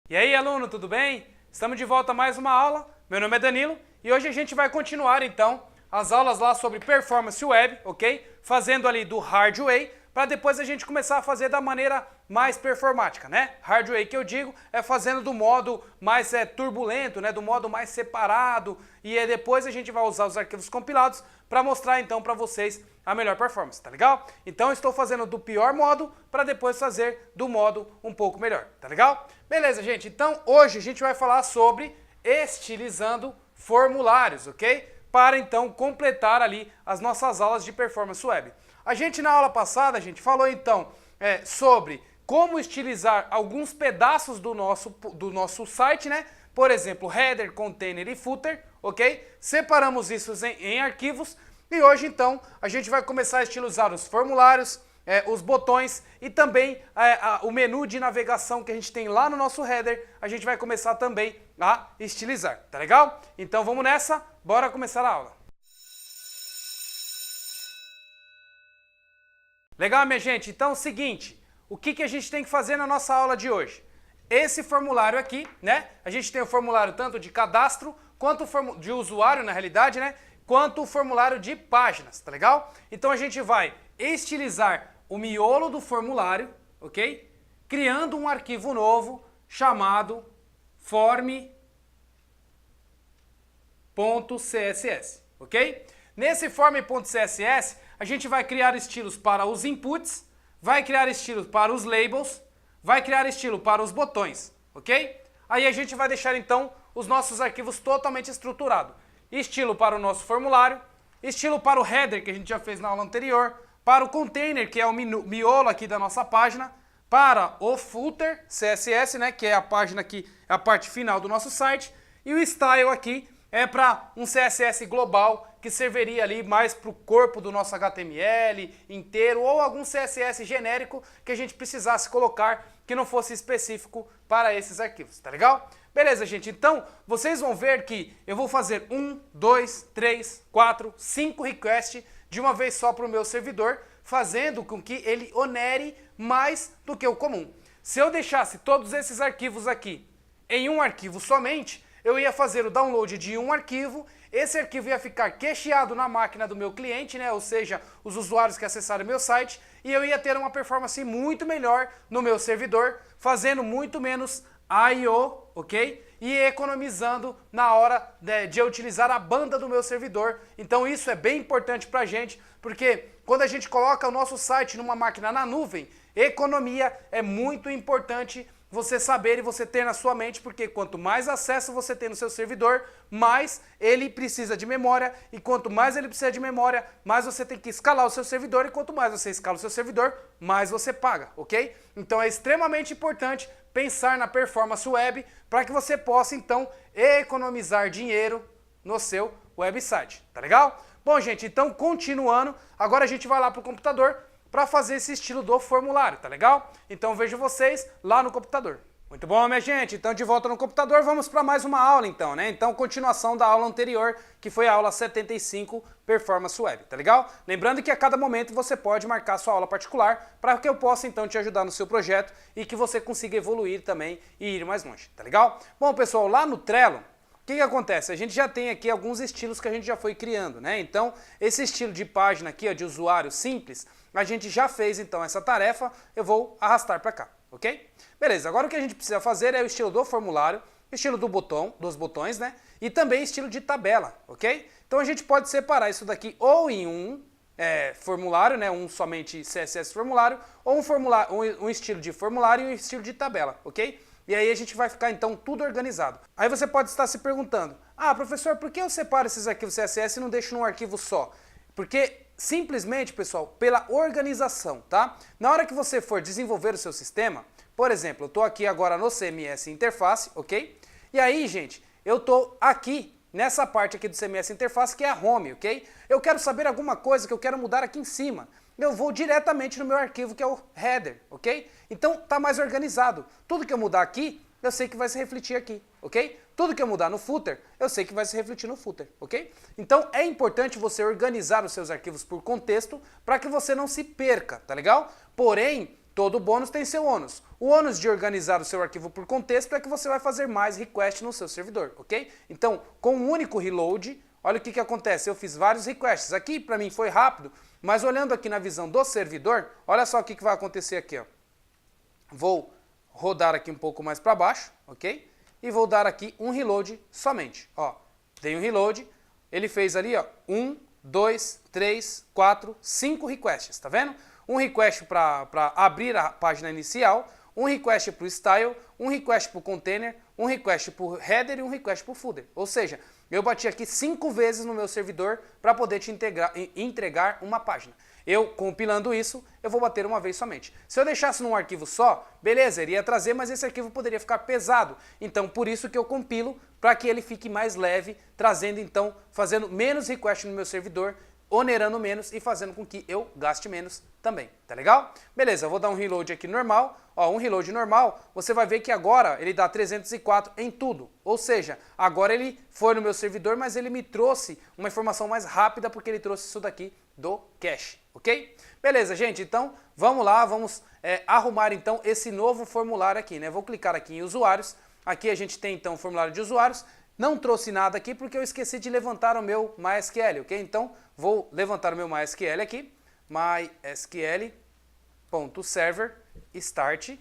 E aí, aluno, tudo bem? Estamos de volta a mais uma aula. Meu nome é Danilo e hoje a gente vai continuar então as aulas lá sobre performance web, ok? Fazendo ali do hard way, para depois a gente começar a fazer da maneira mais performática, né? Hard way que eu digo é fazendo do modo mais turbulento, né? Do modo mais separado, e depois a gente vai usar os arquivos compilados para mostrar então para vocês a melhor performance, tá legal? Então estou fazendo do pior modo para depois fazer do modo um pouco melhor, tá legal? Beleza, gente? Então hoje a gente vai falar sobre estilizando formulários, ok? Para então completar ali as nossas aulas de performance web. A gente na aula passada, a gente falou então sobre como estilizar alguns pedaços do nosso site, né? Por exemplo, header, container e footer, ok? Separamos isso em arquivos e hoje então a gente vai começar a estilizar os formulários, os botões e também o menu de navegação que a gente tem lá no nosso header, a gente vai começar também a estilizar, tá legal? Então vamos nessa, bora começar a aula. Legal, minha gente? Então é o seguinte, o que a gente tem que fazer na nossa aula de hoje? Esse formulário aqui, né? A gente tem o formulário tanto de cadastro, quanto de usuário, na realidade, né? Quanto o formulário de páginas, tá legal? Então a gente vai estilizar o miolo do formulário, ok? Criando um arquivo novo chamado form.css, ok? Nesse form.css, a gente vai criar estilos para os inputs, vai criar estilos para os labels, vai criar estilo para os botões, ok? Aí a gente vai deixar então os nossos arquivos totalmente estruturados. Estilo para o nosso formulário, estilo para o header que a gente já fez na aula anterior, para o container, que é o miolo aqui da nossa página, para o footer CSS, né, que é a página aqui, é a parte final do nosso site, e o style aqui é para um CSS global que serviria ali mais para o corpo do nosso HTML inteiro ou algum CSS genérico que a gente precisasse colocar que não fosse específico para esses arquivos, tá legal? Beleza, gente, então vocês vão ver que eu vou fazer 1, 2, 3, 4, 5 requests de uma vez só para o meu servidor, fazendo com que ele onere mais do que o comum. Se eu deixasse todos esses arquivos aqui em um arquivo somente, eu ia fazer o download de um arquivo, esse arquivo ia ficar cacheado na máquina do meu cliente, né? Ou seja, os usuários que acessaram meu site, e eu ia ter uma performance muito melhor no meu servidor, fazendo muito menos I/O, ok? E economizando na hora de eu utilizar a banda do meu servidor. Então isso é bem importante pra gente, porque quando a gente coloca o nosso site numa máquina na nuvem, economia é muito importante você saber e você ter na sua mente, porque quanto mais acesso você tem no seu servidor, mais ele precisa de memória, e quanto mais ele precisa de memória, mais você tem que escalar o seu servidor, e quanto mais você escala o seu servidor, mais você paga, ok? Então é extremamente importante pensar na performance web para que você possa então economizar dinheiro no seu website, tá legal? Bom, gente, então continuando, agora a gente vai lá para o computador para fazer esse estilo do formulário, tá legal? Então vejo vocês lá no computador. Muito bom, minha gente, então de volta no computador, vamos para mais uma aula então, né? Então continuação da aula anterior, que foi a aula 75, Performance Web, tá legal? Lembrando que a cada momento você pode marcar sua aula particular para que eu possa então te ajudar no seu projeto e que você consiga evoluir também e ir mais longe, tá legal? Bom, pessoal, lá no Trello, o que acontece? A gente já tem aqui alguns estilos que a gente já foi criando, né? Então, esse estilo de página aqui, ó, de usuário simples, a gente já fez então essa tarefa, eu vou arrastar para cá, ok? Beleza, agora o que a gente precisa fazer é o estilo do formulário, estilo do botão, dos botões, né? E também estilo de tabela, ok? Então a gente pode separar isso daqui ou em um formulário, né? Um somente CSS formulário, ou um estilo de formulário e um estilo de tabela, ok? E aí a gente vai ficar então tudo organizado. Aí você pode estar se perguntando, ah, professor, por que eu separo esses arquivos CSS e não deixo num arquivo só? Porque simplesmente, pessoal, pela organização, tá? Na hora que você for desenvolver o seu sistema, por exemplo, eu estou aqui agora no CMS Interface, ok? E aí, gente, eu estou aqui nessa parte aqui do CMS Interface que é a Home, ok? Eu quero saber alguma coisa que eu quero mudar aqui em cima. Eu vou diretamente no meu arquivo que é o header, ok? Então tá mais organizado. Tudo que eu mudar aqui, eu sei que vai se refletir aqui, ok? Tudo que eu mudar no footer, eu sei que vai se refletir no footer, ok? Então é importante você organizar os seus arquivos por contexto para que você não se perca, tá legal? Porém, todo bônus tem seu ônus. O ônus de organizar o seu arquivo por contexto é que você vai fazer mais requests no seu servidor, ok? Então, com um único reload, olha o que acontece. Eu fiz vários requests. Aqui, para mim, foi rápido, mas olhando aqui na visão do servidor, olha só o que vai acontecer aqui, ó. Vou rodar aqui um pouco mais para baixo, ok? E vou dar aqui um reload somente, ó. Dei um reload, ele fez ali, ó, 1, 2, 3, 4, 5 requests, tá vendo? Um request para abrir a página inicial, um request para o style, um request para o container, um request para o header e um request para o footer. Ou seja, eu bati aqui 5 vezes no meu servidor para poder te entregar uma página. Eu, compilando isso, eu vou bater uma vez somente. Se eu deixasse num arquivo só, beleza, iria trazer, mas esse arquivo poderia ficar pesado. Então, por isso que eu compilo, para que ele fique mais leve, trazendo então, fazendo menos request no meu servidor, onerando menos e fazendo com que eu gaste menos também, tá legal? Beleza, eu vou dar um reload aqui normal, ó, um reload normal, você vai ver que agora ele dá 304 em tudo, ou seja, agora ele foi no meu servidor, mas ele me trouxe uma informação mais rápida porque ele trouxe isso daqui do cache, ok? Beleza, gente, então vamos lá, vamos arrumar então esse novo formulário aqui, né? Vou clicar aqui em usuários, aqui a gente tem então o formulário de usuários, não trouxe nada aqui porque eu esqueci de levantar o meu MySQL, ok? Então, vou levantar o meu MySQL aqui, mysql.server start,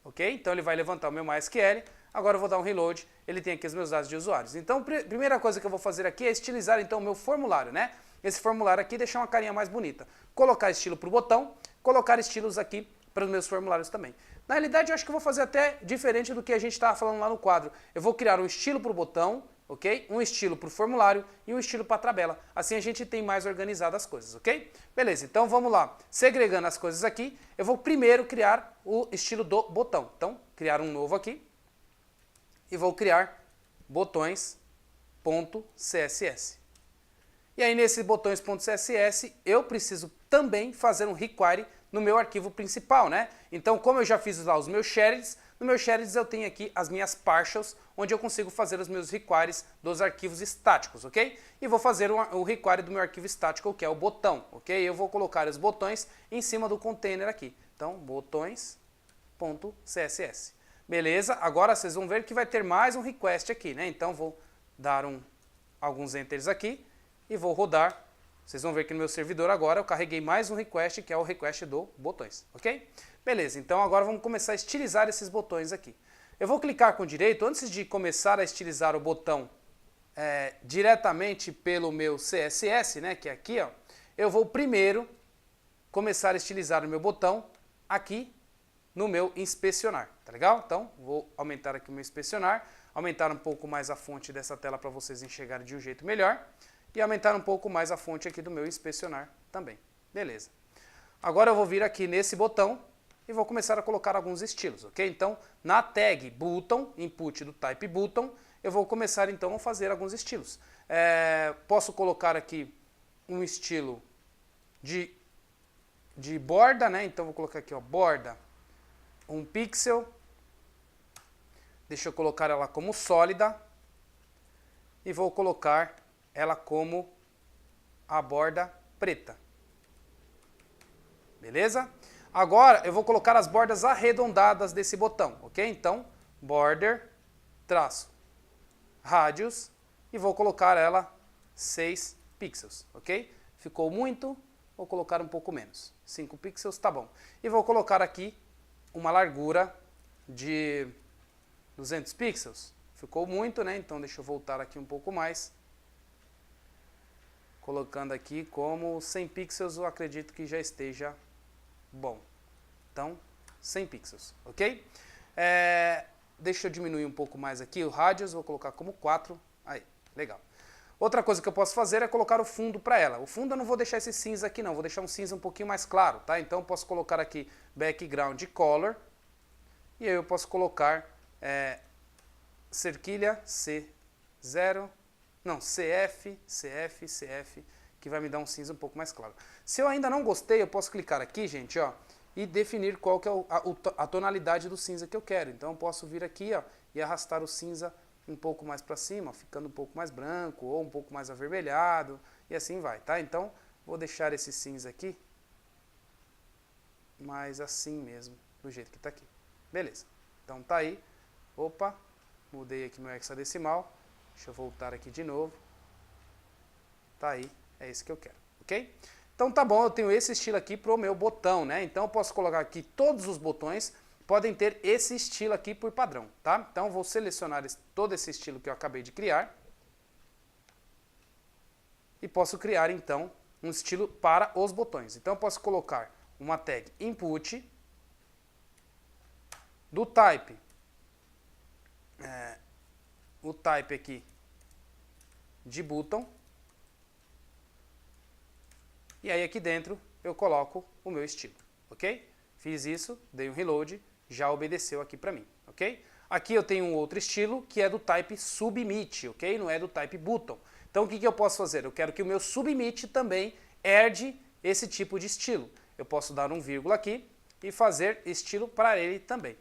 ok? Então, ele vai levantar o meu MySQL, agora eu vou dar um reload, ele tem aqui os meus dados de usuários. Então, primeira coisa que eu vou fazer aqui é estilizar então o meu formulário, né? Esse formulário aqui, deixar uma carinha mais bonita. Colocar estilo para o botão, colocar estilos aqui para os meus formulários também. Na realidade, eu acho que eu vou fazer até diferente do que a gente estava falando lá no quadro. Eu vou criar um estilo para o botão, ok? Um estilo para o formulário e um estilo para a tabela. Assim a gente tem mais organizado as coisas, ok? Beleza, então vamos lá. Segregando as coisas aqui, eu vou primeiro criar o estilo do botão. Então, criar um novo aqui e vou criar botões.css. E aí nesse botões.css eu preciso também fazer um require no meu arquivo principal, né? Então, como eu já fiz lá os meus shareds, no meu shareds eu tenho aqui as minhas partials, onde eu consigo fazer os meus requires dos arquivos estáticos, ok? E vou fazer o require do meu arquivo estático, que é o botão, ok? Eu vou colocar os botões em cima do container aqui. Então, botões.css. Beleza? Agora vocês vão ver que vai ter mais um request aqui, né? Então, vou dar alguns enters aqui e vou rodar. Vocês vão ver que no meu servidor agora eu carreguei mais um request, que é o request do botões, ok? Beleza, então agora vamos começar a estilizar esses botões aqui. Eu vou clicar com direito, antes de começar a estilizar o botão diretamente pelo meu CSS, né, que é aqui, ó, eu vou primeiro começar a estilizar o meu botão aqui no meu inspecionar, tá legal? Então, vou aumentar aqui o meu inspecionar, aumentar um pouco mais a fonte dessa tela para vocês enxergarem de um jeito melhor. E aumentar um pouco mais a fonte aqui do meu inspecionar também. Beleza. Agora eu vou vir aqui nesse botão e vou começar a colocar alguns estilos, ok? Então, na tag button, input do type button, eu vou começar então a fazer alguns estilos. Posso colocar aqui um estilo de borda, né? Então, vou colocar aqui, ó, borda 1 pixel. Deixa eu colocar ela como sólida. E vou colocar ela como a borda preta. Beleza? Agora eu vou colocar as bordas arredondadas desse botão, ok? Então, border, traço, radius, e vou colocar ela 6 pixels, ok? Ficou muito, vou colocar um pouco menos. 5 pixels, tá bom. E vou colocar aqui uma largura de 200 pixels. Ficou muito, né? Então deixa eu voltar aqui um pouco mais. Colocando aqui como 100 pixels, eu acredito que já esteja bom. Então, 100 pixels, ok? Deixa eu diminuir um pouco mais aqui o radius, vou colocar como 4. Aí, legal. Outra coisa que eu posso fazer é colocar o fundo para ela. O fundo eu não vou deixar esse cinza aqui não, vou deixar um cinza um pouquinho mais claro, tá? Então eu posso colocar aqui background color. E aí eu posso colocar cerquilha C0... Não, CF, que vai me dar um cinza um pouco mais claro. Se eu ainda não gostei, eu posso clicar aqui, gente, ó, e definir qual que é a tonalidade do cinza que eu quero. Então, eu posso vir aqui, ó, e arrastar o cinza um pouco mais para cima, ó, ficando um pouco mais branco ou um pouco mais avermelhado, e assim vai, tá? Então, vou deixar esse cinza aqui, mas assim mesmo. do jeito que está aqui. Beleza. Então tá aí. Opa, mudei aqui meu hexadecimal. Deixa eu voltar aqui de novo. Tá aí, é esse que eu quero, ok? Então tá bom, eu tenho esse estilo aqui pro meu botão, né? Então eu posso colocar aqui todos os botões podem ter esse estilo aqui por padrão, tá? Então vou selecionar todo esse estilo que eu acabei de criar. E posso criar então um estilo para os botões. Então eu posso colocar uma tag input do type. O type aqui de button. E aí aqui dentro eu coloco o meu estilo, ok? Fiz isso, dei um reload, já obedeceu aqui para mim, ok? Aqui eu tenho um outro estilo que é do type submit, ok? Não é do type button. Então o que eu posso fazer? Eu quero que o meu submit também herde esse tipo de estilo. Eu posso dar um vírgula aqui e fazer estilo para ele também.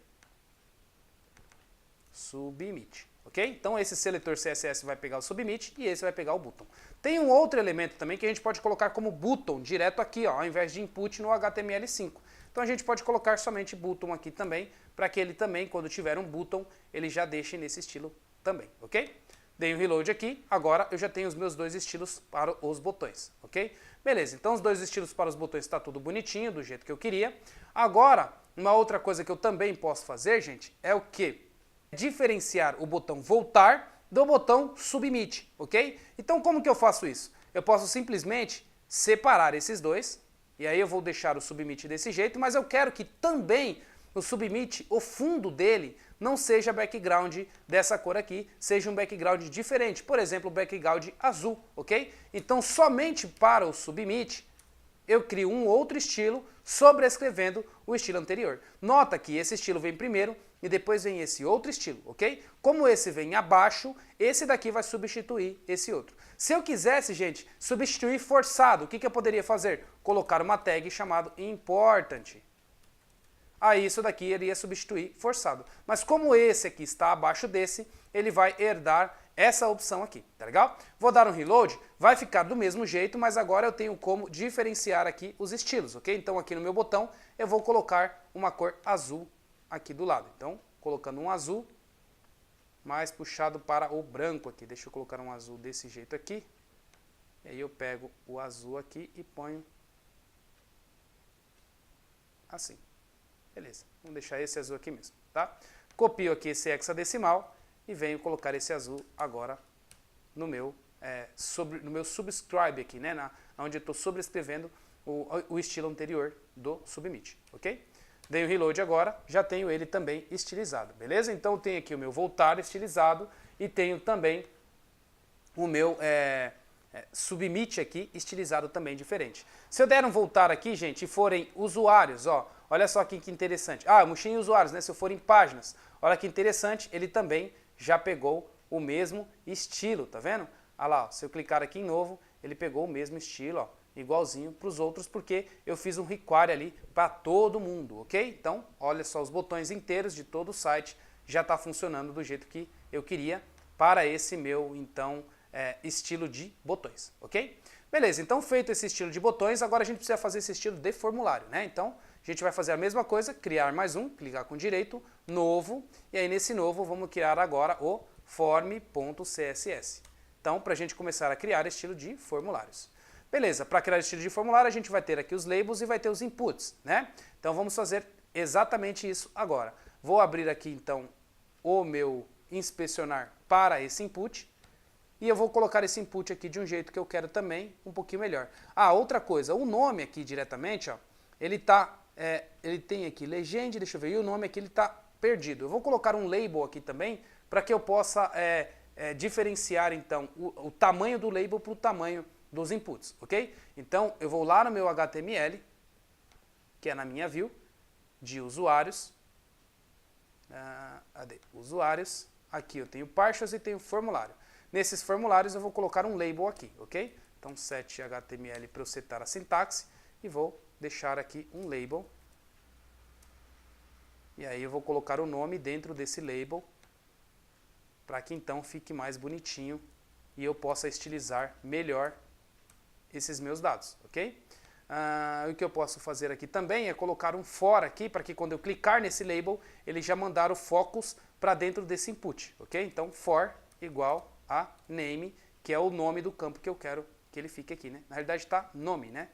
Submit, ok? Então esse seletor CSS vai pegar o submit e esse vai pegar o button. Tem um outro elemento também que a gente pode colocar como button direto aqui, ó, ao invés de input no HTML5. Então a gente pode colocar somente button aqui também, para que ele também, quando tiver um button, ele já deixe nesse estilo também, ok? Dei um reload aqui, agora eu já tenho os meus dois estilos para os botões, ok? Beleza, então os dois estilos para os botões está tudo bonitinho, do jeito que eu queria. Agora, uma outra coisa que eu também posso fazer, gente, é o quê? Diferenciar o botão voltar do botão submit, ok? Então como que eu faço isso? Eu posso simplesmente separar esses dois, e aí eu vou deixar o submit desse jeito, mas eu quero que também o submit, o fundo dele, não seja background dessa cor aqui, seja um background diferente, por exemplo, background azul, ok? Então somente para o submit eu crio um outro estilo sobrescrevendo o estilo anterior. Nota que esse estilo vem primeiro e depois vem esse outro estilo, ok? Como esse vem abaixo, esse daqui vai substituir esse outro. Se eu quisesse, gente, substituir forçado, o que eu poderia fazer? Colocar uma tag chamada important. Aí isso daqui iria substituir forçado. Mas como esse aqui está abaixo desse, ele vai herdar essa opção aqui, tá legal? Vou dar um reload, vai ficar do mesmo jeito, mas agora eu tenho como diferenciar aqui os estilos, ok? Então aqui no meu botão eu vou colocar uma cor azul aqui do lado. Então, colocando um azul mais puxado para o branco aqui. Deixa eu colocar um azul desse jeito aqui. E aí eu pego o azul aqui e ponho assim. Beleza, vamos deixar esse azul aqui mesmo, tá? Copio aqui esse hexadecimal e venho colocar esse azul agora no meu, no meu subscribe aqui, né? Onde eu estou sobrescrevendo o estilo anterior do submit, ok? Dei o reload agora, já tenho ele também estilizado, beleza? Então eu tenho aqui o meu voltar estilizado e tenho também o meu submit aqui estilizado também diferente. Se eu der um voltar aqui, gente, e forem usuários, ó, olha só aqui que interessante. Ah, eu mexi em usuários, né? Se eu for em páginas, olha que interessante, ele também já pegou o mesmo estilo, tá vendo? Olha lá, ó, se eu clicar aqui em novo, ele pegou o mesmo estilo, ó, igualzinho para os outros, porque eu fiz um require ali para todo mundo, ok? Então, olha só, os botões inteiros de todo o site já está funcionando do jeito que eu queria para esse meu, então, estilo de botões, ok? Beleza, então feito esse estilo de botões, agora a gente precisa fazer esse estilo de formulário, né? Então, a gente vai fazer a mesma coisa, criar mais um, clicar com direito, novo, e aí nesse novo vamos criar agora o form.css. Então, para a gente começar a criar estilo de formulários. Beleza, para criar estilo de formulário a gente vai ter aqui os labels e vai ter os inputs, né? Então vamos fazer exatamente isso agora. Vou abrir aqui então o meu inspecionar para esse input e eu vou colocar esse input aqui de um jeito que eu quero também um pouquinho melhor. Ah, outra coisa, o nome aqui diretamente, ó, ele tem aqui legend, deixa eu ver, e o nome aqui ele está perdido. Eu vou colocar um label aqui também para que eu possa diferenciar então o tamanho do label para o tamanho dos inputs, ok? Então, eu vou lá no meu HTML, que é na minha view, de usuários, usuários, aqui eu tenho partials e tenho formulário. Nesses formulários eu vou colocar um label aqui, ok? Então, set HTML para eu setar a sintaxe e vou deixar aqui um label. E aí eu vou colocar o nome dentro desse label, para que então fique mais bonitinho e eu possa estilizar melhor esses meus dados, ok? O que eu posso fazer aqui também é colocar um for aqui, para que quando eu clicar nesse label, ele já mandar o focus para dentro desse input, ok? Então, for igual a name, que é o nome do campo que eu quero que ele fique aqui, né? Na realidade está nome, né?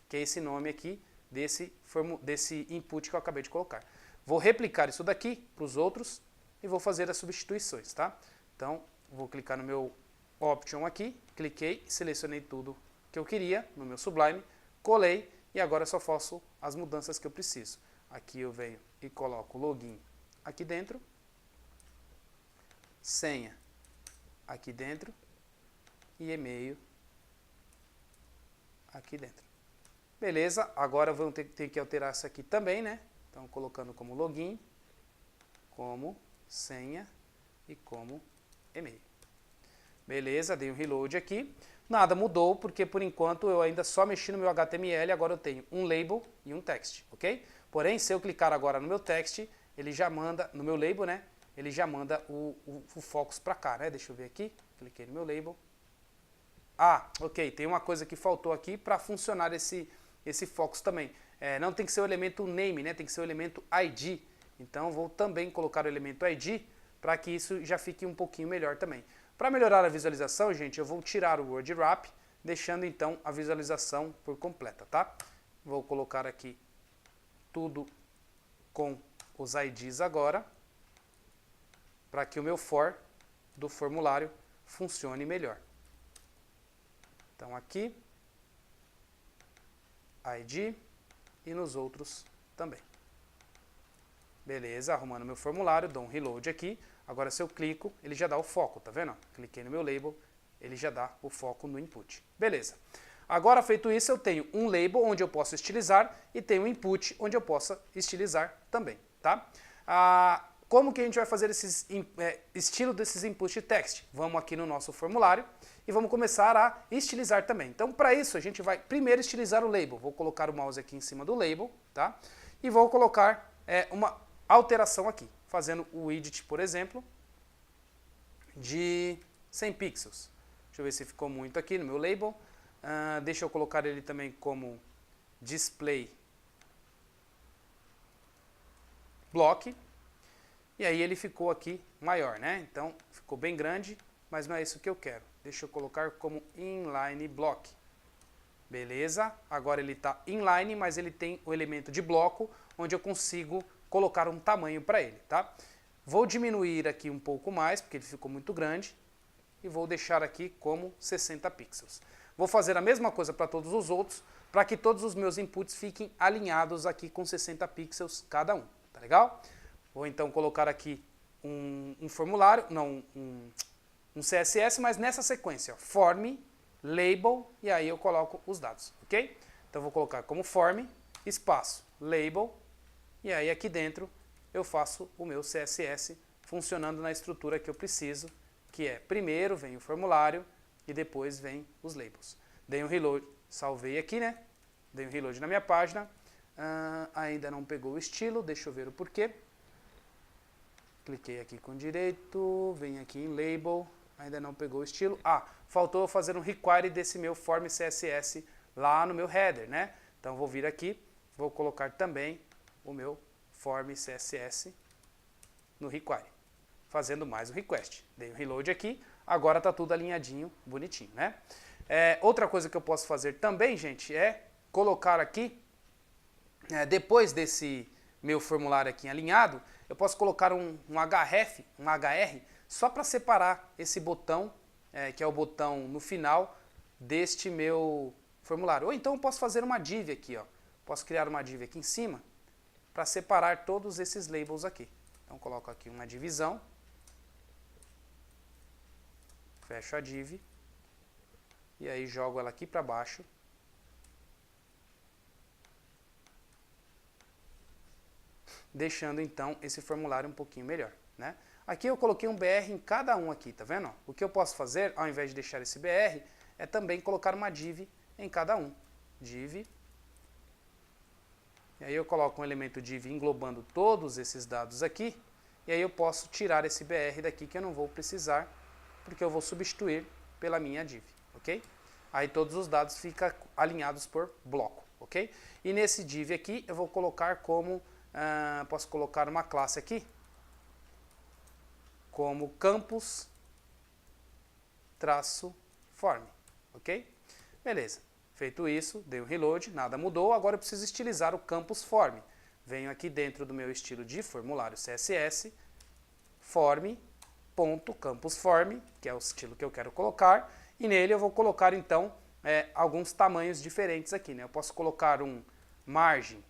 Que é esse nome aqui desse input que eu acabei de colocar. Vou replicar isso daqui para os outros e vou fazer as substituições, tá? Então, vou clicar no meu option aqui, cliquei, selecionei tudo que eu queria no meu Sublime, colei e agora só faço as mudanças que eu preciso. Aqui eu venho e coloco login aqui dentro, senha aqui dentro e e-mail aqui dentro. Beleza, agora vamos ter que alterar isso aqui também, né? Então, colocando como login, como senha e como e-mail. Beleza, dei um reload aqui. Nada mudou, porque por enquanto eu ainda só mexi no meu HTML, agora eu tenho um label e um text, ok? Porém, se eu clicar agora no meu text, ele já manda, no meu label, né? Ele já manda o focus para cá, né? Deixa eu ver aqui, cliquei no meu label. Ok, tem uma coisa que faltou aqui para funcionar esse focus também. Não tem que ser o elemento name, né? Tem que ser o elemento ID. Então, vou também colocar o elemento ID para que isso já fique um pouquinho melhor também. Para melhorar a visualização, gente, eu vou tirar o Word Wrap, deixando então a visualização por completa, tá? Vou colocar aqui tudo com os IDs agora, para que o meu for do formulário funcione melhor. Então aqui, ID e nos outros também. Beleza, arrumando meu formulário, dou um reload aqui. Agora se eu clico, ele já dá o foco, tá vendo? Cliquei no meu label, ele já dá o foco no input. Beleza. Agora feito isso, eu tenho um label onde eu posso estilizar e tenho um input onde eu possa estilizar também, tá? Como que a gente vai fazer estilo desses inputs de text? Vamos aqui no nosso formulário e vamos começar a estilizar também. Então, para isso, a gente vai primeiro estilizar o label. Vou colocar o mouse aqui em cima do label, tá? E vou colocar uma alteração aqui, fazendo o widget, por exemplo, de 100 pixels. Deixa eu ver se ficou muito aqui no meu label. Deixa eu colocar ele também como display block. E aí ele ficou aqui maior, né? Então, ficou bem grande, mas não é isso que eu quero. Deixa eu colocar como inline block. Beleza? Agora ele está inline, mas ele tem o elemento de bloco, onde eu consigo colocar um tamanho para ele, tá? Vou diminuir aqui um pouco mais, porque ele ficou muito grande, e vou deixar aqui como 60 pixels. Vou fazer a mesma coisa para todos os outros, para que todos os meus inputs fiquem alinhados aqui com 60 pixels cada um, tá legal? Vou então colocar aqui um formulário, não, um CSS, mas nessa sequência, ó, form, label, e aí eu coloco os dados, ok? Então vou colocar como form, espaço, label, e aí aqui dentro eu faço o meu CSS funcionando na estrutura que eu preciso, que é primeiro vem o formulário e depois vem os labels. Dei um reload, salvei aqui, né? Dei um reload na minha página, ainda não pegou o estilo, deixa eu ver o porquê. Cliquei aqui com direito, venho aqui em label, ainda não pegou o estilo. Faltou fazer um require desse meu form CSS lá no meu header, né? Então vou vir aqui, vou colocar também o meu form CSS no require, fazendo mais um request. Dei um reload aqui, agora está tudo alinhadinho, bonitinho, né? Outra coisa que eu posso fazer também, gente, é colocar aqui, depois desse meu formulário aqui alinhado, eu posso colocar um HR, só para separar esse botão, que é o botão no final deste meu formulário. Ou então eu posso fazer uma div aqui, ó. Posso criar uma div aqui em cima para separar todos esses labels aqui. Então coloco aqui uma divisão, fecho a div e aí jogo ela aqui para baixo. Deixando então esse formulário um pouquinho melhor, né? Aqui eu coloquei um BR em cada um aqui, tá vendo? O que eu posso fazer, ao invés de deixar esse BR, é também colocar uma div em cada um. Div. E aí eu coloco um elemento div englobando todos esses dados aqui, e aí eu posso tirar esse BR daqui que eu não vou precisar, porque eu vou substituir pela minha div, ok? Aí todos os dados ficam alinhados por bloco, ok? E nesse div aqui eu vou colocar como, posso colocar uma classe aqui, como campus-form, ok? Beleza, feito isso, dei um reload, nada mudou, agora eu preciso estilizar o campus-form. Venho aqui dentro do meu estilo de formulário CSS, form.campusform, que é o estilo que eu quero colocar, e nele eu vou colocar então alguns tamanhos diferentes aqui, né? Eu posso colocar um margin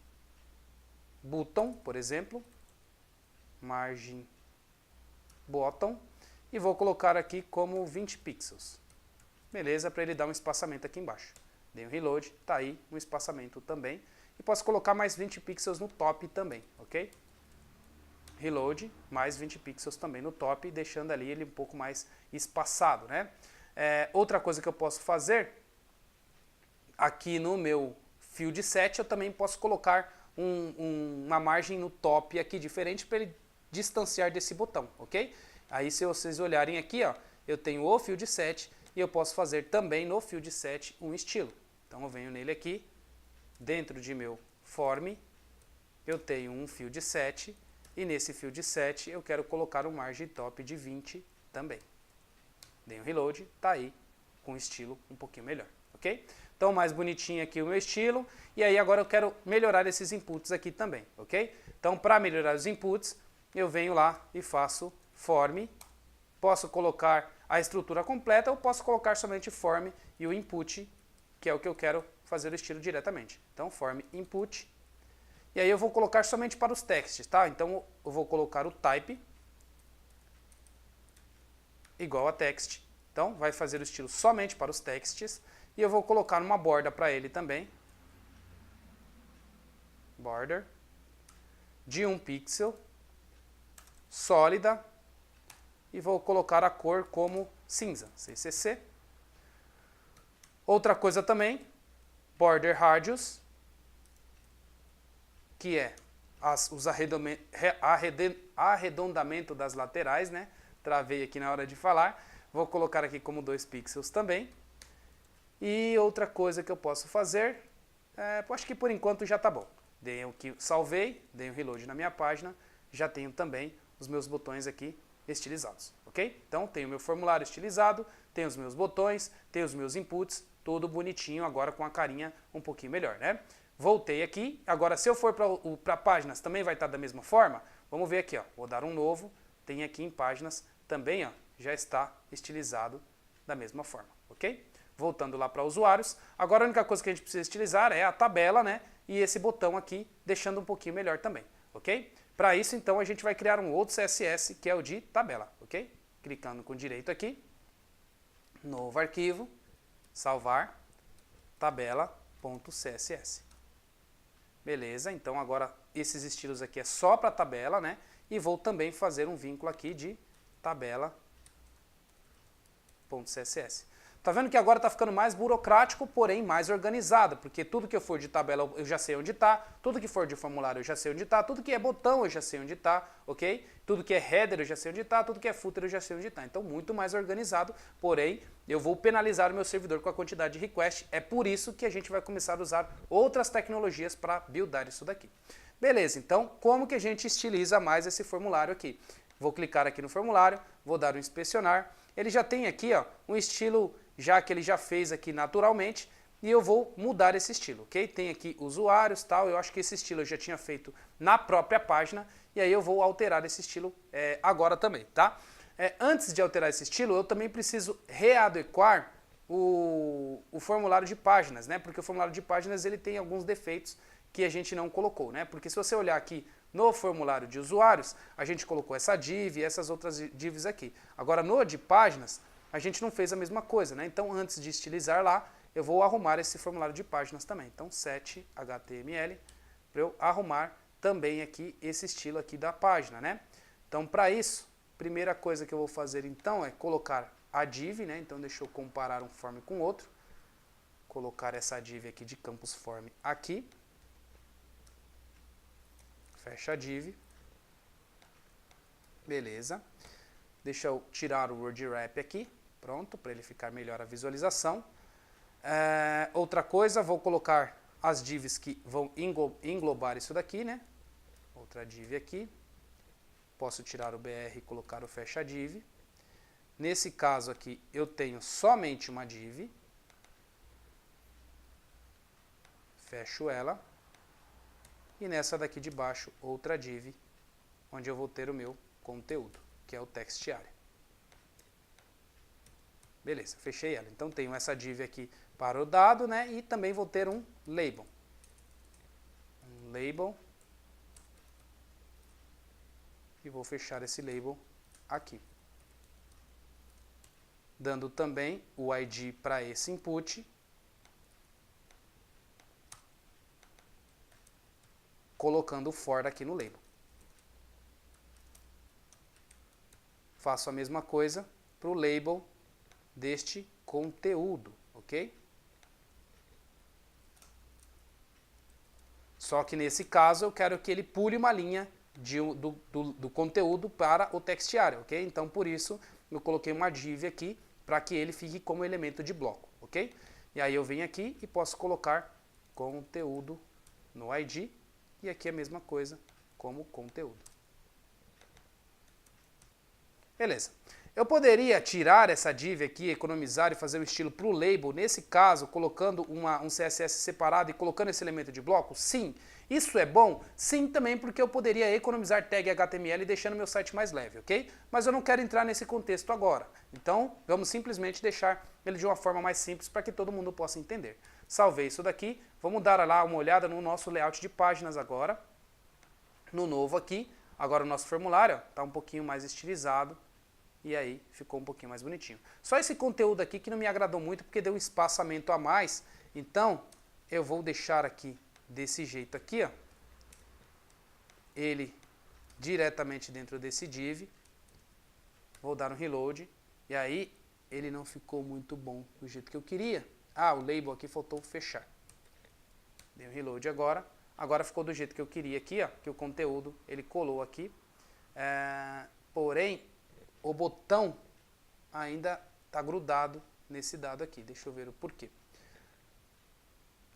button, por exemplo, margin bottom, e vou colocar aqui como 20 pixels. Beleza, para ele dar um espaçamento aqui embaixo. Dei um reload, tá aí um espaçamento também. E posso colocar mais 20 pixels no top também, ok? Reload, mais 20 pixels também no top, deixando ali ele um pouco mais espaçado, né? Outra coisa que eu posso fazer, aqui no meu field set, eu também posso colocar uma margem no top aqui diferente para ele distanciar desse botão, ok? Aí se vocês olharem aqui, ó, eu tenho o field set e eu posso fazer também no field set um estilo. Então eu venho nele aqui, dentro de meu form, eu tenho um field set e nesse field set eu quero colocar um margem top de 20 também. Dei um reload, tá aí com um estilo um pouquinho melhor, ok? Então mais bonitinho aqui o meu estilo e aí agora eu quero melhorar esses inputs aqui também, ok? Então para melhorar os inputs eu venho lá e faço form, posso colocar a estrutura completa ou posso colocar somente form e o input, que é o que eu quero fazer o estilo diretamente. Então form input, e aí eu vou colocar somente para os texts, tá? Então eu vou colocar o type igual a text, então vai fazer o estilo somente para os texts, e eu vou colocar uma borda para ele também, border, de 1 pixel, sólida, e vou colocar a cor como cinza, CCC. Outra coisa também, border radius, que é os arredondamento das laterais, né? Travei aqui na hora de falar. Vou colocar aqui como 2 pixels também. E outra coisa que eu posso fazer, acho que por enquanto já tá bom. Salvei, dei um reload na minha página, já tenho também os meus botões aqui estilizados, ok? Então tenho o meu formulário estilizado, tenho os meus botões, tenho os meus inputs, tudo bonitinho agora com a carinha um pouquinho melhor, né? Voltei aqui, agora se eu for para páginas também vai estar da mesma forma. Vamos ver aqui, ó, vou dar um novo, tem aqui em páginas também, ó, já está estilizado da mesma forma, ok? Voltando lá para usuários, agora a única coisa que a gente precisa estilizar é a tabela, né? E esse botão aqui, deixando um pouquinho melhor também, ok? Para isso, então, a gente vai criar um outro CSS, que é o de tabela, ok? Clicando com direito aqui, novo arquivo, salvar, tabela.css. Beleza, então agora esses estilos aqui é só para tabela, né? E vou também fazer um vínculo aqui de tabela.css. Tá vendo que agora está ficando mais burocrático, porém mais organizado, porque tudo que eu for de tabela eu já sei onde está, tudo que for de formulário eu já sei onde está, tudo que é botão eu já sei onde está, ok? Tudo que é header eu já sei onde está, tudo que é footer eu já sei onde está. Então muito mais organizado, porém eu vou penalizar o meu servidor com a quantidade de request. É por isso que a gente vai começar a usar outras tecnologias para buildar isso daqui. Beleza, então como que a gente estiliza mais esse formulário aqui? Vou clicar aqui no formulário, vou dar um inspecionar. Ele já tem aqui, ó, um estilo já que ele já fez aqui naturalmente, e eu vou mudar esse estilo, ok? Tem aqui usuários, tal, eu acho que esse estilo eu já tinha feito na própria página, e aí eu vou alterar esse estilo agora também, tá? Antes de alterar esse estilo, eu também preciso readequar o formulário de páginas, né? Porque o formulário de páginas ele tem alguns defeitos que a gente não colocou, né? Porque se você olhar aqui no formulário de usuários, a gente colocou essa div e essas outras divs aqui. Agora no de páginas, a gente não fez a mesma coisa, né? Então antes de estilizar lá, eu vou arrumar esse formulário de páginas também. Então set HTML para eu arrumar também aqui esse estilo aqui da página, né? Então para isso, primeira coisa que eu vou fazer então é colocar a div, né? Então deixa eu comparar um form com outro. Colocar essa div aqui de campus form aqui. Fecha a div. Beleza. Deixa eu tirar o word wrap aqui. Pronto, para ele ficar melhor a visualização. Outra coisa, vou colocar as divs que vão englobar isso daqui, né? Outra div aqui. Posso tirar o BR e colocar o fecha div. Nesse caso aqui, eu tenho somente uma div. Fecho ela. E nessa daqui de baixo, outra div, onde eu vou ter o meu conteúdo, que é o text area. Beleza, fechei ela. Então, tenho essa div aqui para o dado, né? E também vou ter um label. Um label. E vou fechar esse label aqui. Dando também o ID para esse input. Colocando o for aqui no label. Faço a mesma coisa para o label deste conteúdo, ok? Só que nesse caso eu quero que ele pule uma linha do conteúdo para o text area, ok? Então por isso eu coloquei uma div aqui para que ele fique como elemento de bloco, ok? E aí eu venho aqui e posso colocar conteúdo no ID e aqui a mesma coisa como conteúdo. Beleza. Eu poderia tirar essa div aqui, economizar e fazer o estilo para o label, nesse caso, colocando um CSS separado e colocando esse elemento de bloco? Sim. Isso é bom? Sim, também, porque eu poderia economizar tag HTML deixando meu site mais leve, ok? Mas eu não quero entrar nesse contexto agora. Então, vamos simplesmente deixar ele de uma forma mais simples para que todo mundo possa entender. Salvei isso daqui. Vamos dar lá uma olhada no nosso layout de páginas agora. No novo aqui. Agora o nosso formulário está um pouquinho mais estilizado. E aí ficou um pouquinho mais bonitinho. Só esse conteúdo aqui que não me agradou muito porque deu um espaçamento a mais. Então eu vou deixar aqui desse jeito aqui, ó. Ele diretamente dentro desse div. Vou dar um reload. E aí ele não ficou muito bom do jeito que eu queria. Ah, o label aqui faltou fechar. Dei um reload agora. Agora ficou do jeito que eu queria aqui, ó. Que o conteúdo ele colou aqui. Porém o botão ainda está grudado nesse dado aqui. Deixa eu ver o porquê.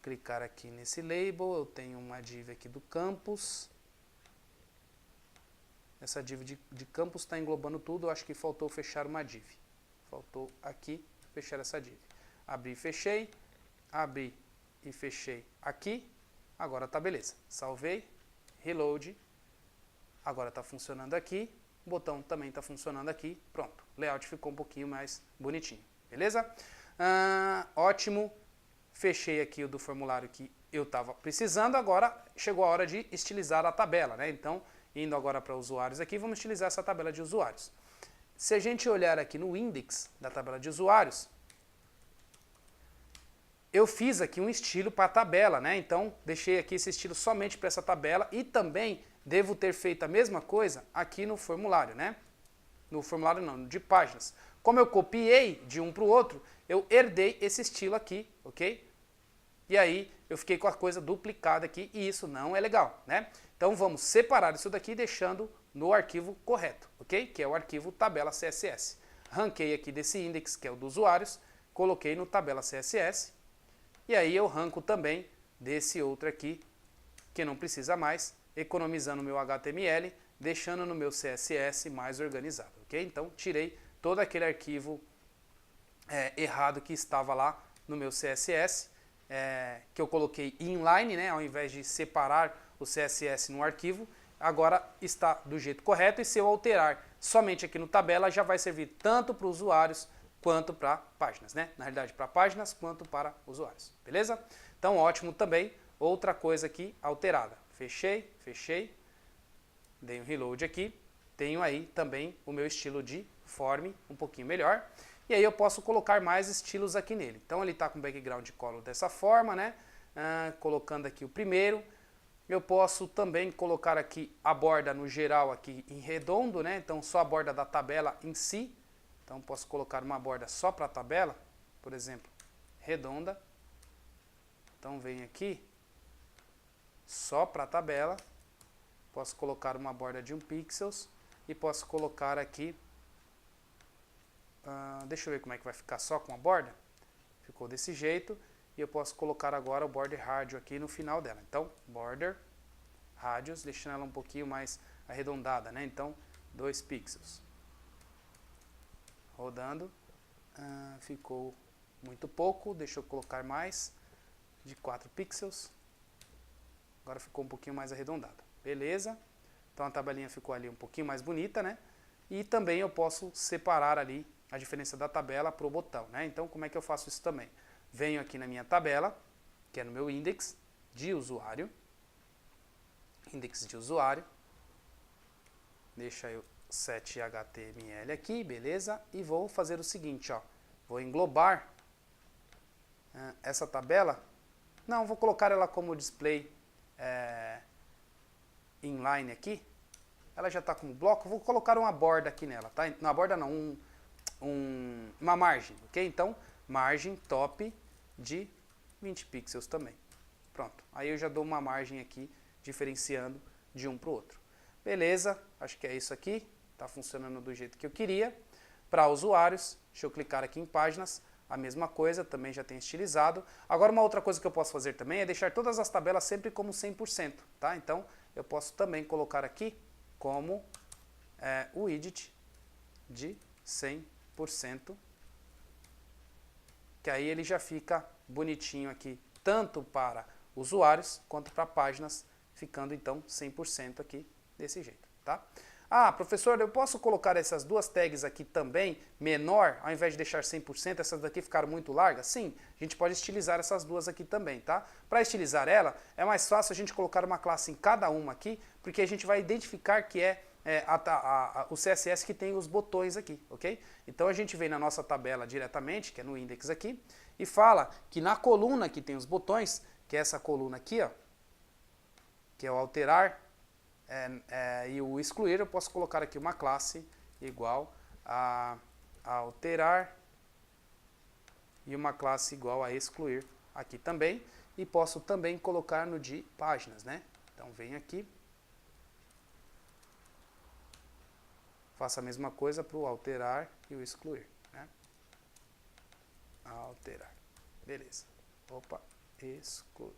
Clicar aqui nesse label, eu tenho uma div aqui do campus. Essa div de campus está englobando tudo, eu acho que faltou fechar uma div. Faltou aqui fechar essa div. Abri e fechei, abri e fechei aqui. Agora tá beleza. Salvei, reload. Agora está funcionando aqui. O botão também está funcionando aqui. Pronto. O layout ficou um pouquinho mais bonitinho. Beleza? Ótimo. Fechei aqui o do formulário que eu estava precisando. Agora chegou a hora de estilizar a tabela, né? Então, indo agora para usuários aqui, vamos estilizar essa tabela de usuários. Se a gente olhar aqui no index da tabela de usuários, eu fiz aqui um estilo para a tabela, né? Então, deixei aqui esse estilo somente para essa tabela e também devo ter feito a mesma coisa aqui no formulário, né? No formulário não, de páginas. Como eu copiei de um para o outro, eu herdei esse estilo aqui, ok? E aí eu fiquei com a coisa duplicada aqui e isso não é legal, né? Então vamos separar isso daqui deixando no arquivo correto, ok? Que é o arquivo tabela CSS. Ranquei aqui desse index, que é o dos usuários, coloquei no tabela CSS e aí eu ranco também desse outro aqui, que não precisa mais, economizando o meu HTML, deixando no meu CSS mais organizado, ok? Então, tirei todo aquele arquivo errado que estava lá no meu CSS, que eu coloquei inline, né? Ao invés de separar o CSS no arquivo, agora está do jeito correto e se eu alterar somente aqui no tabela, já vai servir tanto para usuários quanto para páginas, né? Na realidade, para páginas quanto para usuários, beleza? Então, ótimo também. Outra coisa aqui alterada. Fechei, fechei, dei um reload aqui, tenho aí também o meu estilo de form um pouquinho melhor, e aí eu posso colocar mais estilos aqui nele. Então ele está com background color dessa forma, né? Colocando aqui o primeiro, eu posso também colocar aqui a borda no geral aqui em redondo, né? Então só a borda da tabela em si, então posso colocar uma borda só para a tabela, por exemplo, redonda, então venho aqui, só para a tabela, posso colocar uma borda de 1 pixels e posso colocar aqui, deixa eu ver como é que vai ficar só com a borda, ficou desse jeito, e eu posso colocar agora o border rádio aqui no final dela. Então, border radius, deixando ela um pouquinho mais arredondada, né? Então, 2 pixels. Rodando, ficou muito pouco, deixa eu colocar mais, de 4 pixels. Agora ficou um pouquinho mais arredondada. Beleza? Então a tabelinha ficou ali um pouquinho mais bonita, né? E também eu posso separar ali a diferença da tabela para o botão, né? Então como é que eu faço isso também? Venho aqui na minha tabela, que é no meu index de usuário. Index de usuário. Deixa eu set HTML aqui, beleza? E vou fazer o seguinte, ó. Vou englobar essa tabela. Não, vou colocar ela como display inline aqui. Ela já está como bloco. Vou colocar uma borda aqui nela, tá? Uma borda não, uma margem, ok? Então, margem top de 20 pixels também. Pronto. Aí eu já dou uma margem aqui, diferenciando de um para o outro. Beleza, acho que é isso aqui. Está funcionando do jeito que eu queria. Para usuários, deixa eu clicar aqui em páginas. A mesma coisa, também já tem estilizado. Agora uma outra coisa que eu posso fazer também é deixar todas as tabelas sempre como 100%, tá? Então eu posso também colocar aqui como o widget de 100%, que aí ele já fica bonitinho aqui, tanto para usuários quanto para páginas, ficando então 100% aqui desse jeito, tá? Ah, professor, eu posso colocar essas duas tags aqui também, menor, ao invés de deixar 100%, essas daqui ficaram muito largas? Sim, a gente pode estilizar essas duas aqui também, tá? Para estilizar ela, é mais fácil a gente colocar uma classe em cada uma aqui, porque a gente vai identificar que o CSS que tem os botões aqui, ok? Então a gente vem na nossa tabela diretamente, que é no index aqui, e fala que na coluna que tem os botões, que é essa coluna aqui, ó, que é o alterar, e o excluir, eu posso colocar aqui uma classe igual a alterar e uma classe igual a excluir aqui também, e posso também colocar no de páginas, né? Então venho aqui, faço a mesma coisa para o alterar e o excluir, né? Alterar, beleza. Opa, excluir.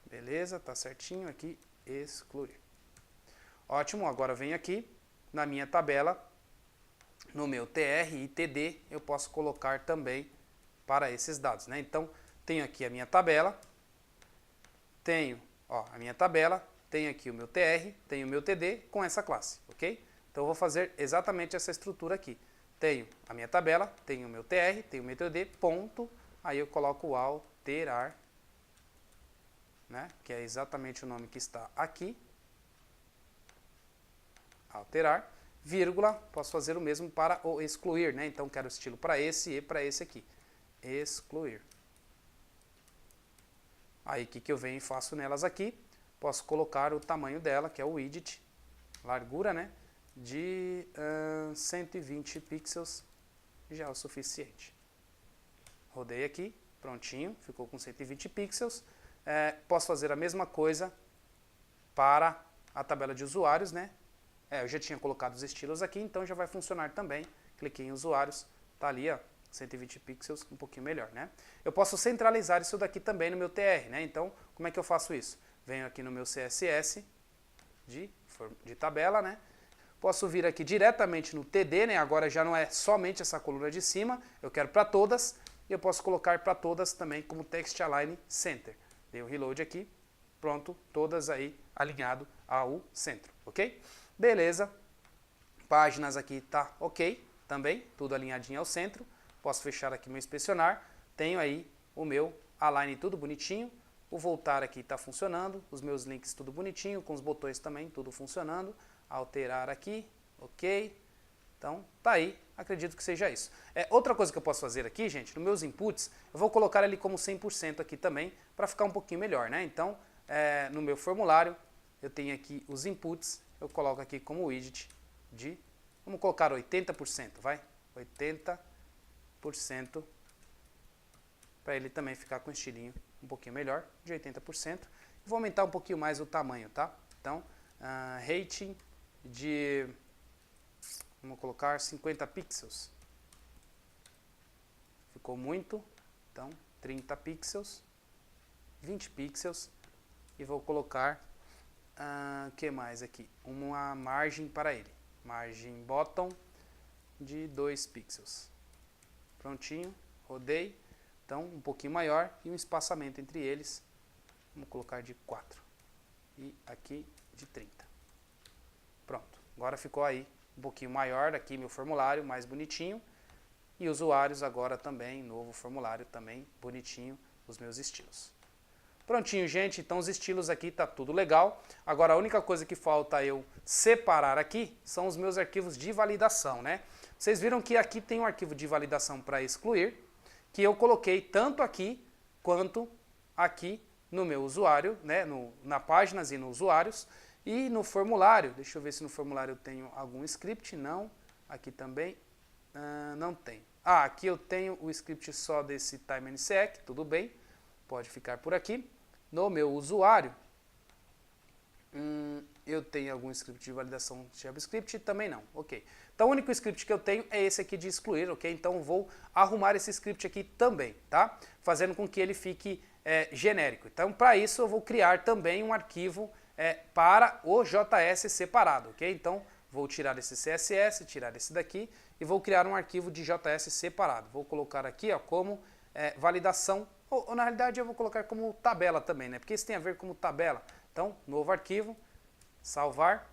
Beleza, tá certinho aqui, excluir. Ótimo, agora venho aqui na minha tabela, no meu TR e TD, eu posso colocar também para esses dados, né? Então, tenho aqui a minha tabela, tenho a minha tabela, tenho aqui o meu TR, tenho o meu TD com essa classe, ok? Então, eu vou fazer exatamente essa estrutura aqui. Tenho a minha tabela, tenho o meu TR, tenho o meu TD, ponto, aí eu coloco o alterar, né, que é exatamente o nome que está aqui, alterar, vírgula, posso fazer o mesmo para o excluir, né, então quero estilo para esse e para esse aqui, excluir. Aí o que eu venho e faço nelas aqui, posso colocar o tamanho dela, que é o widget, largura, né, de 120 pixels, já é o suficiente. Rodei aqui, prontinho, ficou com 120 pixels. Posso fazer a mesma coisa para a tabela de usuários, né? Eu já tinha colocado os estilos aqui, então já vai funcionar também. Cliquei em usuários, tá ali, ó, 120 pixels, um pouquinho melhor, né? Eu posso centralizar isso daqui também no meu TR, né? Então, como é que eu faço isso? Venho aqui no meu CSS de tabela, né? Posso vir aqui diretamente no TD, né? Agora já não é somente essa coluna de cima, eu quero para todas, e eu posso colocar para todas também como Text Align Center. Dei um reload aqui, pronto, todas aí alinhado ao centro, ok? Beleza, páginas aqui tá ok, também, tudo alinhadinho ao centro. Posso fechar aqui meu inspecionar, tenho aí o meu align tudo bonitinho, o voltar aqui está funcionando, os meus links tudo bonitinho, com os botões também tudo funcionando, alterar aqui, ok? Então, tá aí, acredito que seja isso. Outra coisa que eu posso fazer aqui, gente, nos meus inputs, eu vou colocar ele como 100% aqui também, para ficar um pouquinho melhor, né? Então, no meu formulário, eu tenho aqui os inputs, eu coloco aqui como widget de, vamos colocar 80%, vai? 80%, para ele também ficar com um estilinho um pouquinho melhor, de 80%. Vou aumentar um pouquinho mais o tamanho, tá? Então, rating de... Vamos colocar 50 pixels. Ficou muito. Então, 30 pixels, 20 pixels, e vou colocar, o que mais aqui? Uma margem para ele, margem bottom de 2 pixels. Prontinho, rodei, então um pouquinho maior e um espaçamento entre eles, vamos colocar de 4 e aqui de 30. Pronto, agora ficou aí um pouquinho maior, aqui meu formulário mais bonitinho, e usuários agora também, novo formulário também bonitinho, os meus estilos. Prontinho, gente, então os estilos aqui tá tudo legal. Agora a única coisa que falta eu separar aqui são os meus arquivos de validação, né? Vocês viram que aqui tem um arquivo de validação para excluir, que eu coloquei tanto aqui quanto aqui no meu usuário, né? Na páginas e no usuários. E no formulário, deixa eu ver se no formulário eu tenho algum script, não. Aqui também não tem. Aqui eu tenho o script só desse time and sec, tudo bem, pode ficar por aqui. No meu usuário, eu tenho algum script de validação de JavaScript? Também não, ok. Então o único script que eu tenho é esse aqui de excluir, ok? Então vou arrumar esse script aqui também, tá? Fazendo com que ele fique genérico. Então para isso eu vou criar também um arquivo para o JS separado, ok? Então vou tirar esse CSS, tirar esse daqui e vou criar um arquivo de JS separado. Vou colocar aqui ó, como validação, ou na realidade eu vou colocar como tabela também, né? Porque isso tem a ver como tabela. Então, novo arquivo, salvar,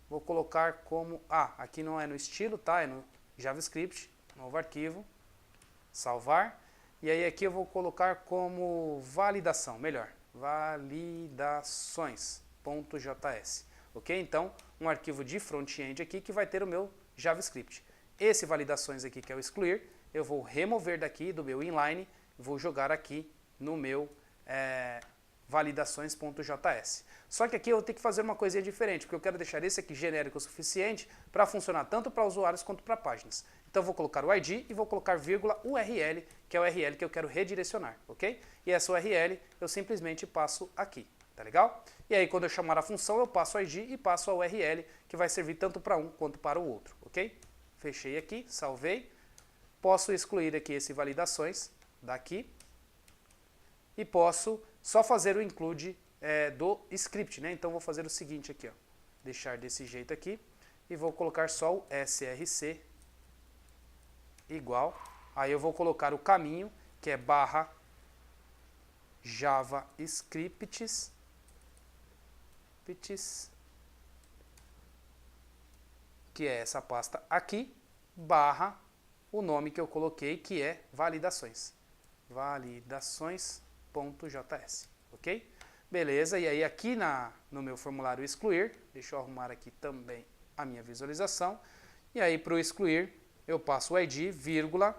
vou colocar como, aqui não é no estilo, tá? É no JavaScript, novo arquivo, salvar, e aí aqui eu vou colocar como validação, melhor, validações.js, ok? Então, um arquivo de front-end aqui que vai ter o meu JavaScript. Esse validações aqui que é o excluir, eu vou remover daqui do meu inline, vou jogar aqui no meu validações.js. Só que aqui eu vou ter que fazer uma coisinha diferente, porque eu quero deixar esse aqui genérico o suficiente para funcionar tanto para usuários quanto para páginas. Então eu vou colocar o ID e vou colocar vírgula URL, que é o URL que eu quero redirecionar, ok? E essa URL eu simplesmente passo aqui, tá legal? E aí quando eu chamar a função eu passo o ID e passo a URL, que vai servir tanto para um quanto para o outro, ok? Fechei aqui, salvei. Posso excluir aqui esse validações daqui e posso só fazer o include do script, né? Então vou fazer o seguinte aqui, ó, deixar desse jeito aqui e vou colocar só o src igual, aí eu vou colocar o caminho que é barra javascripts que é essa pasta aqui, barra o nome que eu coloquei que é validações. Validações.js, ok? Beleza, e aí aqui no meu formulário excluir, deixa eu arrumar aqui também a minha visualização, e aí para o excluir eu passo o ID, vírgula,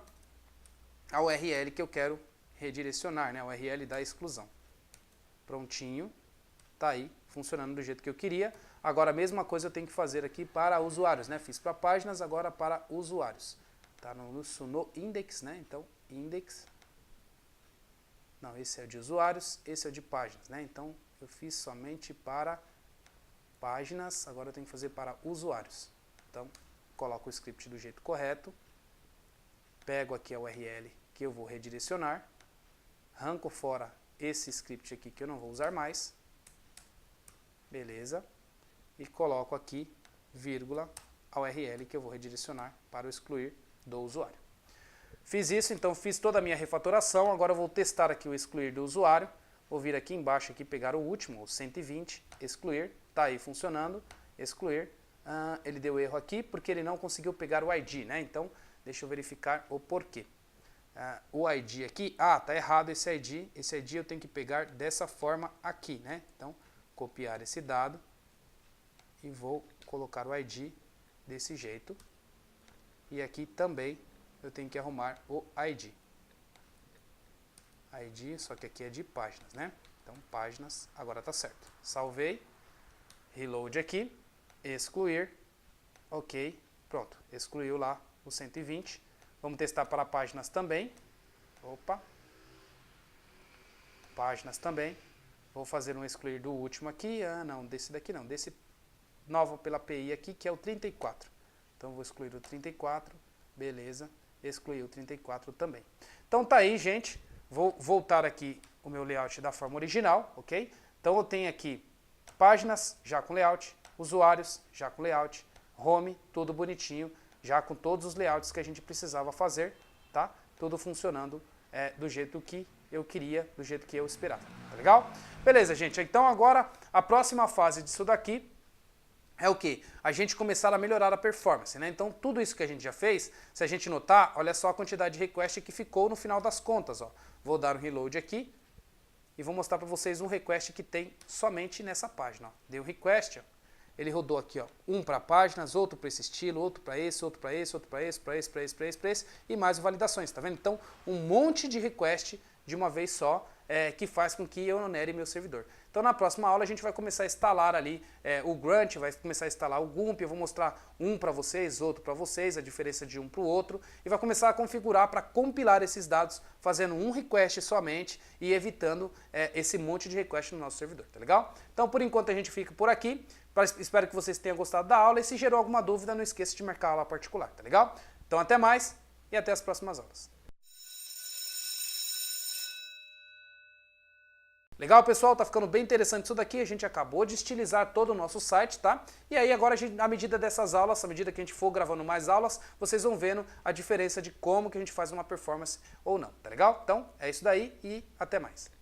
a URL que eu quero redirecionar, né? A URL da exclusão. Prontinho, tá aí, funcionando do jeito que eu queria. Agora a mesma coisa eu tenho que fazer aqui para usuários, né? Fiz para páginas, agora para usuários. Tá no index, né? Então, index. Não, esse é o de usuários, esse é o de páginas, né? Então, eu fiz somente para páginas, agora eu tenho que fazer para usuários. Então, coloco o script do jeito correto, pego aqui a URL que eu vou redirecionar, arranco fora esse script aqui que eu não vou usar mais, beleza, e coloco aqui, vírgula, a URL que eu vou redirecionar para o excluir do usuário. Fiz isso, então fiz toda a minha refatoração, agora eu vou testar aqui o excluir do usuário, vou vir aqui embaixo aqui pegar o último, o 120, excluir, tá aí funcionando, excluir, ele deu erro aqui porque ele não conseguiu pegar o ID, né? Então, deixa eu verificar o porquê. O ID aqui, tá errado esse ID eu tenho que pegar dessa forma aqui, né? Então, copiar esse dado e vou colocar o ID desse jeito. E aqui também eu tenho que arrumar o ID. ID, só que aqui é de páginas, né? Então, páginas, agora tá certo. Salvei, reload aqui, excluir, ok, pronto, excluiu lá o 120. Vamos testar para páginas também. Opa, páginas também. Vou fazer um excluir do último aqui, não, desse daqui não, desse novo pela API aqui, que é o 34. Então, vou excluir o 34, beleza, excluir o 34 também. Então, tá aí, gente. vou voltar aqui o meu layout da forma original, ok? Então eu tenho aqui páginas já com layout, usuários já com layout, home, tudo bonitinho, já com todos os layouts que a gente precisava fazer, tá? Tudo funcionando do jeito que eu queria, do jeito que eu esperava, tá legal? Beleza, gente, então agora a próxima fase disso daqui é o quê? A gente começar a melhorar a performance, né? Então tudo isso que a gente já fez, se a gente notar, olha só a quantidade de request que ficou no final das contas, ó. Vou dar um reload aqui e vou mostrar para vocês um request que tem somente nessa página, ó. Dei um request, ó. Ele rodou aqui, ó, um para páginas, outro para esse estilo, outro para esse, outro para esse, outro para esse, para esse, para esse, para esse, para esse, e mais validações, tá vendo? Então, um monte de request de uma vez só, que faz com que eu onere meu servidor. Então, na próxima aula, a gente vai começar a instalar ali o Grunt, vai começar a instalar o Gump, eu vou mostrar um para vocês, outro para vocês, a diferença de um para o outro, e vai começar a configurar para compilar esses dados, fazendo um request somente e evitando esse monte de request no nosso servidor, tá legal? Então, por enquanto, a gente fica por aqui. Espero que vocês tenham gostado da aula e se gerou alguma dúvida, não esqueça de marcar a aula particular, tá legal? Então até mais e até as próximas aulas. Legal, pessoal? Tá ficando bem interessante isso daqui. A gente acabou de estilizar todo o nosso site, tá? E aí agora, à medida dessas aulas, à medida que a gente for gravando mais aulas, vocês vão vendo a diferença de como que a gente faz uma performance ou não, tá legal? Então é isso daí e até mais.